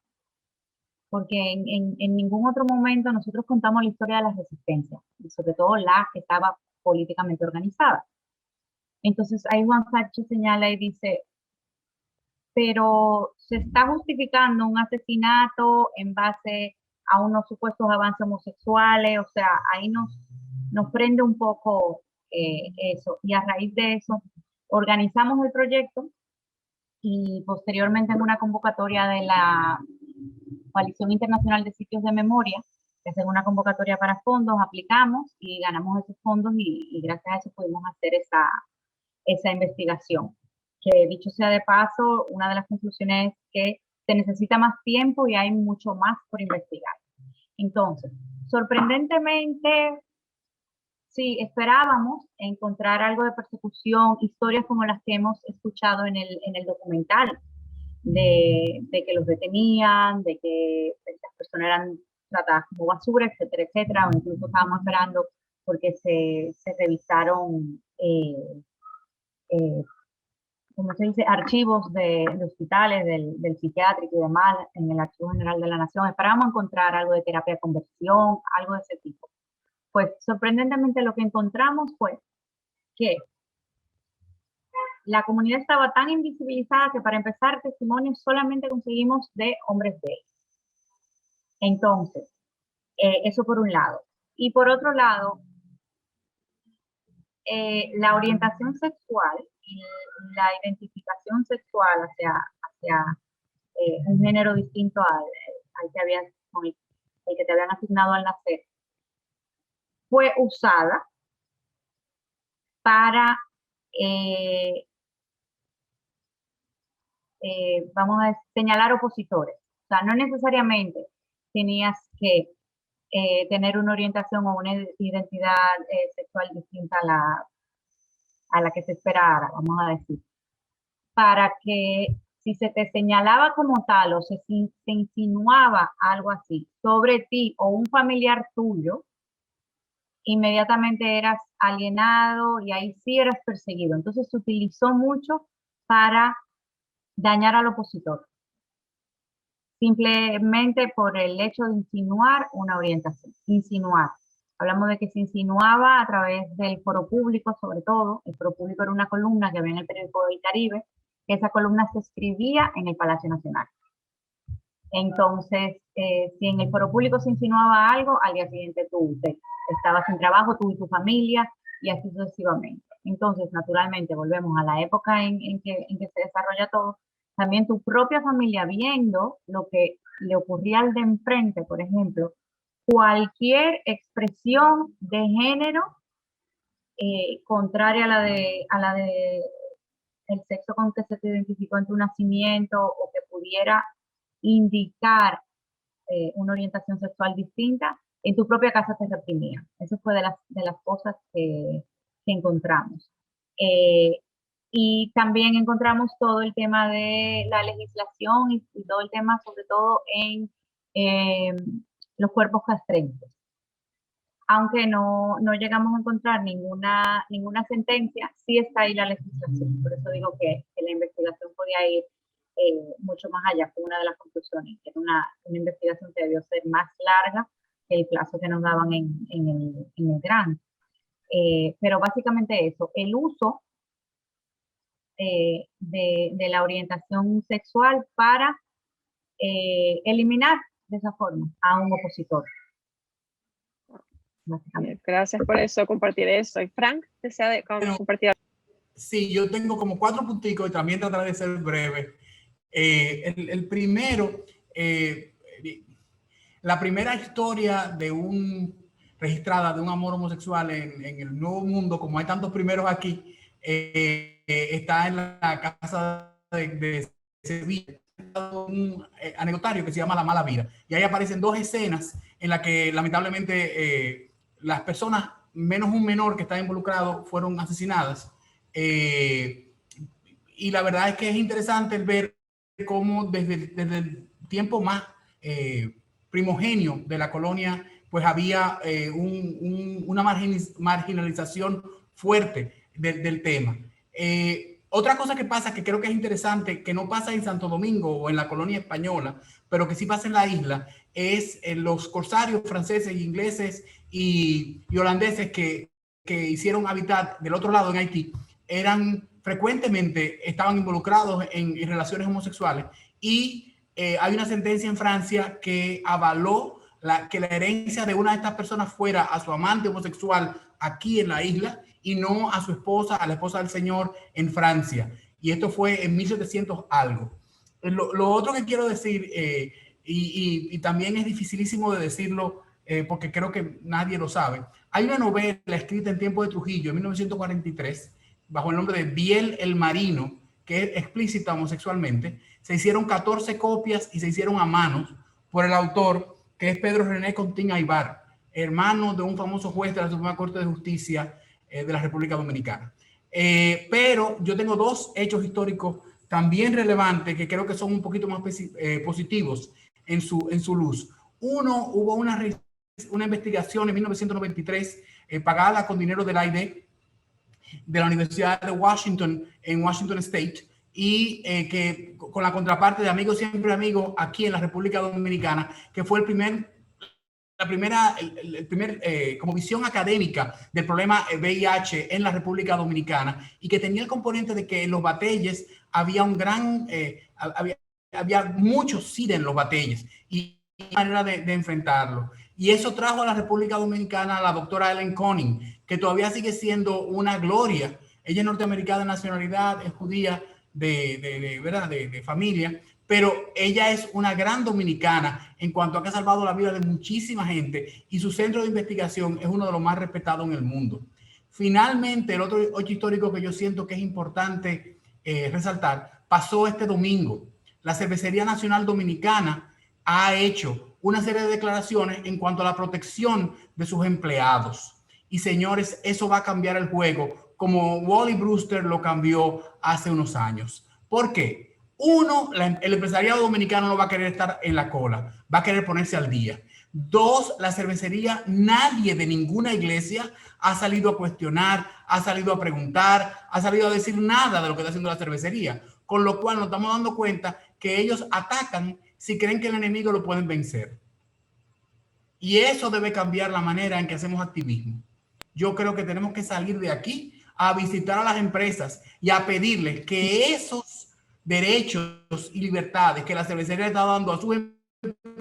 porque en ningún otro momento nosotros contamos la historia de la resistencia, y sobre todo la que estaba políticamente organizada. Entonces ahí Juan Sánchez señala y dice, pero se está justificando un asesinato en base a unos supuestos avances homosexuales, o sea, ahí nos prende un poco eso, y a raíz de eso organizamos el proyecto y posteriormente en una convocatoria de la Coalición Internacional de Sitios de Memoria, que hacen una convocatoria para fondos, aplicamos y ganamos esos fondos y gracias a eso pudimos hacer esa investigación. Que dicho sea de paso, una de las conclusiones es que se necesita más tiempo y hay mucho más por investigar. Entonces, sorprendentemente, sí, esperábamos encontrar algo de persecución, historias como las que hemos escuchado en el documental, de que los detenían, de que las personas eran tratadas como basura, etcétera, etcétera, o incluso estábamos esperando porque se revisaron, como se dice, archivos de hospitales, del psiquiátrico y demás, en el Archivo General de la Nación. Esperábamos encontrar algo de terapia de conversión, algo de ese tipo. Pues sorprendentemente lo que encontramos fue que la comunidad estaba tan invisibilizada que para empezar testimonios solamente conseguimos de hombres gays. Entonces, eso por un lado. Y por otro lado, la orientación sexual y la identificación sexual hacia un género distinto al que habías, el que te habían asignado al nacer, fue usada para, vamos a señalar opositores. O sea, no necesariamente tenías que tener una orientación o una identidad sexual distinta a la que se esperara, vamos a decir, para que si se te señalaba como tal o se insinuaba algo así sobre ti o un familiar tuyo, inmediatamente eras alienado y ahí sí eras perseguido. Entonces se utilizó mucho para dañar al opositor, simplemente por el hecho de insinuar una orientación. Insinuar. Hablamos de que se insinuaba a través del foro público, sobre todo. El foro público era una columna que había en el periódico del Caribe, que esa columna se escribía en el Palacio Nacional. Entonces, si en el foro público se insinuaba algo, al día siguiente tú estabas sin trabajo, tú y tu familia, y así sucesivamente. Entonces, naturalmente, volvemos a la época en que se desarrolla todo. También tu propia familia viendo lo que le ocurría al de enfrente, por ejemplo, cualquier expresión de género contraria a la de el sexo con que se te identificó en tu nacimiento o que pudiera indicar una orientación sexual distinta, en tu propia casa te reprimía. Eso fue de las cosas que encontramos. Y también encontramos todo el tema de la legislación y todo el tema, sobre todo en los cuerpos castrenses. Aunque no llegamos a encontrar ninguna sentencia, sí está ahí la legislación. Por eso digo que la investigación podía ir mucho más allá. Fue una de las conclusiones, que era una investigación que debió ser más larga que el plazo que nos daban en el grant. Pero básicamente eso, el uso de la orientación sexual para eliminar de esa forma a un opositor. Gracias por eso, compartir eso. Y Frank, ¿desea compartir? Sí, yo tengo como 4 punticos y también trataré de ser breve. El primero, la primera historia registrada de un amor homosexual en el Nuevo Mundo, como hay tantos primeros aquí, está en la casa de Sevilla, un anecdotario que se llama La Mala Vida. Y ahí aparecen 2 escenas en las que lamentablemente las personas, menos un menor que está involucrado, fueron asesinadas. Y la verdad es que es interesante el ver cómo desde el tiempo más primogenio de la colonia, pues había una marginalización fuerte del tema. Otra cosa que pasa, que creo que es interesante, que no pasa en Santo Domingo o en la colonia española, pero que sí pasa en la isla, es los corsarios franceses, ingleses y holandeses que hicieron hábitat del otro lado en Haití, frecuentemente estaban involucrados en relaciones homosexuales, y hay una sentencia en Francia que avaló que la herencia de una de estas personas fuera a su amante homosexual aquí en la isla y no a su esposa, a la esposa del señor en Francia. Y esto fue en 1700 algo. Lo otro que quiero decir, y también es dificilísimo de decirlo porque creo que nadie lo sabe, hay una novela escrita en tiempo de Trujillo en 1943 bajo el nombre de Biel el Marino, que es explícita homosexualmente. Se hicieron 14 copias y se hicieron a manos por el autor, que es Pedro René Contín Aybar, hermano de un famoso juez de la Suprema Corte de Justicia de la República Dominicana. Pero yo tengo 2 hechos históricos también relevantes que creo que son un poquito más positivos en su luz. Uno, hubo una investigación en 1993 pagada con dinero del AID de la Universidad de Washington en Washington State, y que con la contraparte de Amigos Siempre Amigos aquí en la República Dominicana, que fue el primer como visión académica del problema VIH en la República Dominicana, y que tenía el componente de que en los batalles había un gran, había muchos SIDA en los batalles y manera de enfrentarlo. Y eso trajo a la República Dominicana a la doctora Ellen Conning, que todavía sigue siendo una gloria. Ella es norteamericana de nacionalidad, es judía de familia, pero ella es una gran dominicana en cuanto a que ha salvado la vida de muchísima gente, y su centro de investigación es uno de los más respetados en el mundo. Finalmente, el otro hecho histórico que yo siento que es importante resaltar pasó este domingo. La Cervecería Nacional Dominicana ha hecho una serie de declaraciones en cuanto a la protección de sus empleados. Y señores, eso va a cambiar el juego como Wally Brewster lo cambió hace unos años. ¿Por qué? Uno, el empresariado dominicano no va a querer estar en la cola, va a querer ponerse al día. Dos, la cervecería, nadie de ninguna iglesia ha salido a cuestionar, ha salido a preguntar, ha salido a decir nada de lo que está haciendo la cervecería, con lo cual nos estamos dando cuenta que ellos atacan si creen que el enemigo lo pueden vencer. Y eso debe cambiar la manera en que hacemos activismo. Yo creo que tenemos que salir de aquí a visitar a las empresas y a pedirles que esos derechos y libertades que la cervecería está dando a sus empresas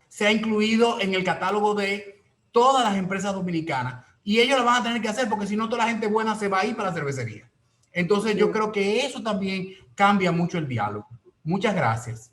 sea incluido en el catálogo de todas las empresas dominicanas. Y ellos lo van a tener que hacer, porque si no, toda la gente buena se va a ir para la cervecería. Entonces, yo creo que eso también cambia mucho el diálogo. Muchas gracias.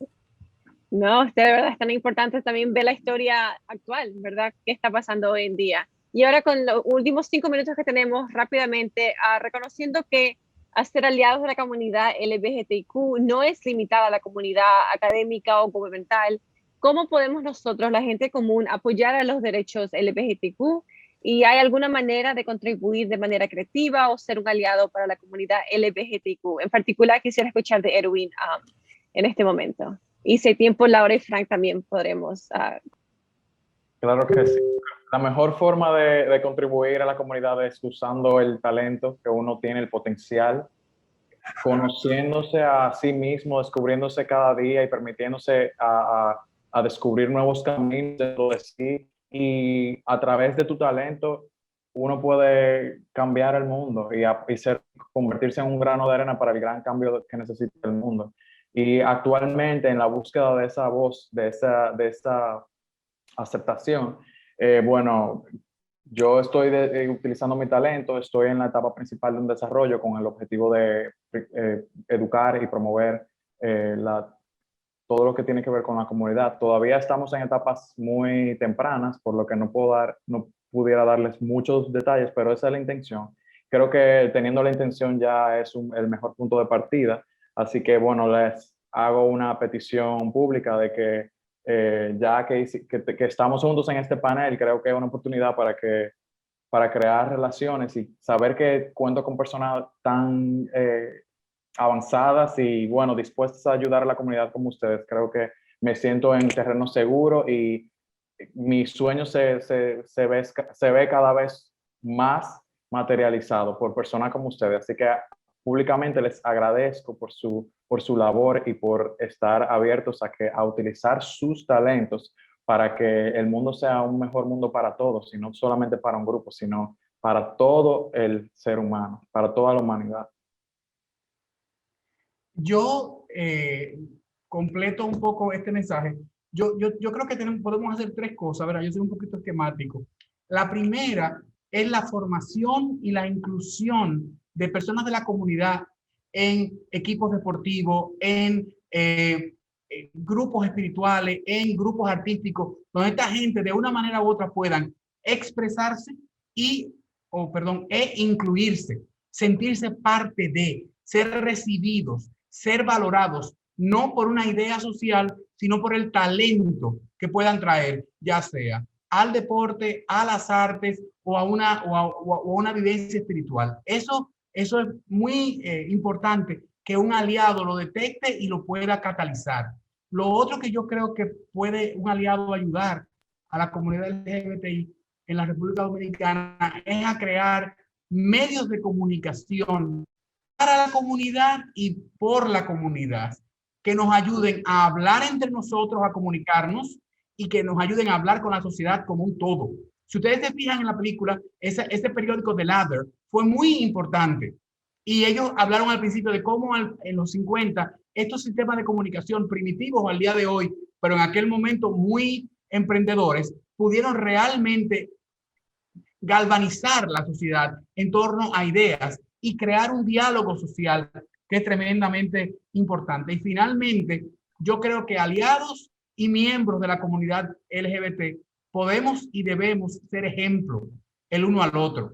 No, de verdad es tan importante también ver la historia actual, ¿verdad? ¿Qué está pasando hoy en día? Y ahora, con los últimos 5 minutos que tenemos, rápidamente, reconociendo que ser aliados de la comunidad LGBTIQ no es limitada a la comunidad académica o gubernamental. ¿Cómo podemos nosotros, la gente común, apoyar a los derechos LGBTIQ? ¿Y hay alguna manera de contribuir de manera creativa o ser un aliado para la comunidad LGBTIQ? En particular, quisiera escuchar de Erwin en este momento. Y si hay tiempo, Laura y Frank también podremos. Claro que sí. La mejor forma de contribuir a la comunidad es usando el talento que uno tiene, el potencial, conociéndose a sí mismo, descubriéndose cada día y permitiéndose a descubrir nuevos caminos dentro de sí. Y a través de tu talento, uno puede cambiar el mundo y convertirse en un grano de arena para el gran cambio que necesita el mundo. Y actualmente, en la búsqueda de esa voz, de esa aceptación, bueno, yo estoy utilizando mi talento, estoy en la etapa principal de un desarrollo con el objetivo de educar y promover todo lo que tiene que ver con la comunidad. Todavía estamos en etapas muy tempranas, por lo que no pudiera darles muchos detalles, pero esa es la intención. Creo que teniendo la intención ya es el mejor punto de partida. Así que, bueno, les hago una petición pública de que ya que estamos juntos en este panel, creo que es una oportunidad para crear relaciones y saber que cuento con personas tan avanzadas y, bueno, dispuestas a ayudar a la comunidad como ustedes. Creo que me siento en terreno seguro y mi sueño se ve cada vez más materializado por personas como ustedes. Así que públicamente les agradezco por su labor y por estar abiertos a utilizar sus talentos para que el mundo sea un mejor mundo para todos, y no solamente para un grupo, sino para todo el ser humano, para toda la humanidad. Yo completo un poco este mensaje. Yo creo que podemos hacer 3 cosas, ¿verdad? Yo soy un poquito esquemático. La primera es la formación y la inclusión de personas de la comunidad en equipos deportivos, en grupos espirituales, en grupos artísticos, donde esta gente de una manera u otra puedan expresarse e incluirse, sentirse parte de, ser recibidos, ser valorados, no por una idea social, sino por el talento que puedan traer, ya sea al deporte, a las artes o a una vivencia espiritual. Eso es muy importante, que un aliado lo detecte y lo pueda catalizar. Lo otro que yo creo que puede un aliado ayudar a la comunidad LGBTI en la República Dominicana es a crear medios de comunicación para la comunidad y por la comunidad, que nos ayuden a hablar entre nosotros, a comunicarnos y que nos ayuden a hablar con la sociedad como un todo. Si ustedes se fijan en la película, ese periódico The Ladder fue muy importante. Y ellos hablaron al principio de cómo en los 50 estos sistemas de comunicación primitivos al día de hoy, pero en aquel momento muy emprendedores, pudieron realmente galvanizar la sociedad en torno a ideas y crear un diálogo social que es tremendamente importante. Y finalmente, yo creo que aliados y miembros de la comunidad LGBT podemos y debemos ser ejemplo el uno al otro.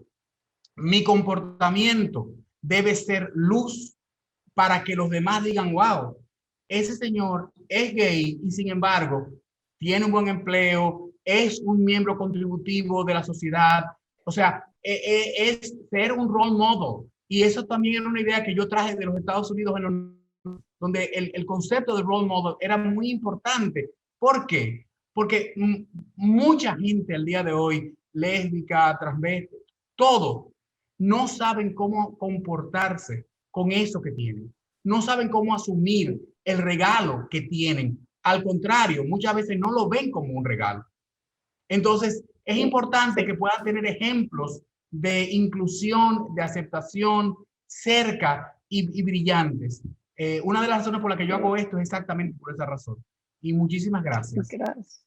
Mi comportamiento debe ser luz para que los demás digan, wow, ese señor es gay y sin embargo tiene un buen empleo, es un miembro contributivo de la sociedad. O sea, es ser un role model. Y eso también era una idea que yo traje de los Estados Unidos, donde el concepto de role model era muy importante. ¿Por qué? Porque mucha gente al día de hoy, lésbica, transvesti, todo, no saben cómo comportarse con eso que tienen. No saben cómo asumir el regalo que tienen. Al contrario, muchas veces no lo ven como un regalo. Entonces, es importante que puedan tener ejemplos de inclusión, de aceptación cerca y brillantes. Una de las razones por las que yo hago esto es exactamente por esa razón. Y muchísimas gracias. Gracias.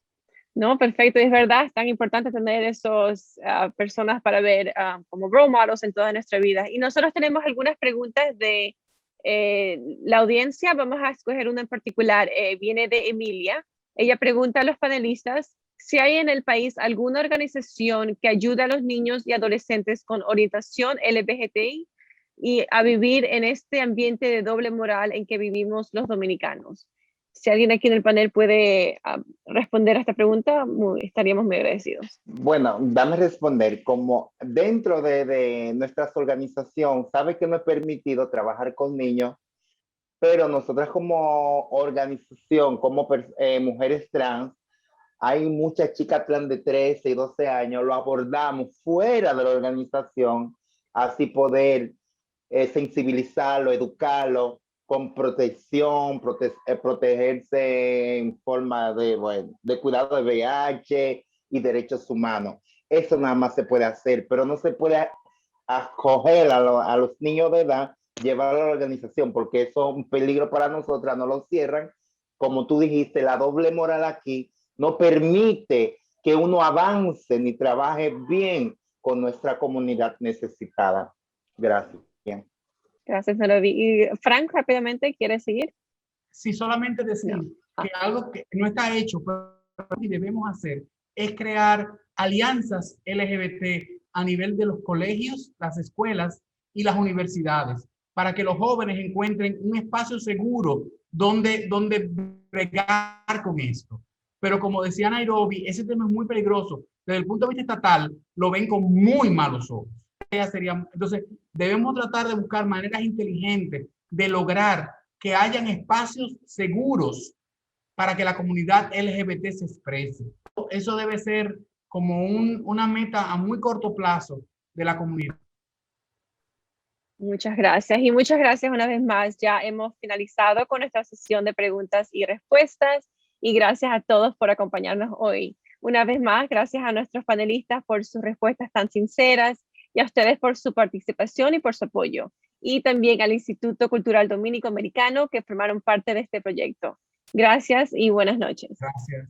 No, perfecto. Es verdad, es tan importante tener esos personas para ver como role models en toda nuestra vida. Y nosotros tenemos algunas preguntas de la audiencia. Vamos a escoger una en particular. Viene de Emilia. Ella pregunta a los panelistas si hay en el país alguna organización que ayude a los niños y adolescentes con orientación LGBTI y a vivir en este ambiente de doble moral en que vivimos los dominicanos. Si alguien aquí en el panel puede responder a esta pregunta, estaríamos muy agradecidos. Bueno, dame responder. Como dentro de nuestra organización, sabe que no he permitido trabajar con niños, pero nosotras como organización, como mujeres trans, hay muchas chicas trans de 13 y 12 años, lo abordamos fuera de la organización, así poder sensibilizarlo, educarlo, con protección, protegerse en forma de cuidado de VIH y derechos humanos. Eso nada más se puede hacer, pero no se puede acoger a los niños de edad, llevarlo a la organización, porque eso es un peligro para nosotras, no lo cierran. Como tú dijiste, la doble moral aquí no permite que uno avance ni trabaje bien con nuestra comunidad necesitada. Gracias. Gracias, Nairobi. Y Frank, rápidamente, ¿quieres seguir? Sí, solamente decir que algo que no está hecho, pero que debemos hacer, es crear alianzas LGBT a nivel de los colegios, las escuelas y las universidades, para que los jóvenes encuentren un espacio seguro donde bregar con esto. Pero como decía Nairobi, ese tema es muy peligroso. Desde el punto de vista estatal, lo ven con muy malos ojos. Entonces, debemos tratar de buscar maneras inteligentes de lograr que hayan espacios seguros para que la comunidad LGBT se exprese. Eso debe ser como una meta a muy corto plazo de la comunidad. Muchas gracias y muchas gracias una vez más. Ya hemos finalizado con nuestra sesión de preguntas y respuestas y gracias a todos por acompañarnos hoy. Una vez más, gracias a nuestros panelistas por sus respuestas tan sinceras y a ustedes por su participación y por su apoyo. Y también al Instituto Cultural Dominico Americano que formaron parte de este proyecto. Gracias y buenas noches. Gracias.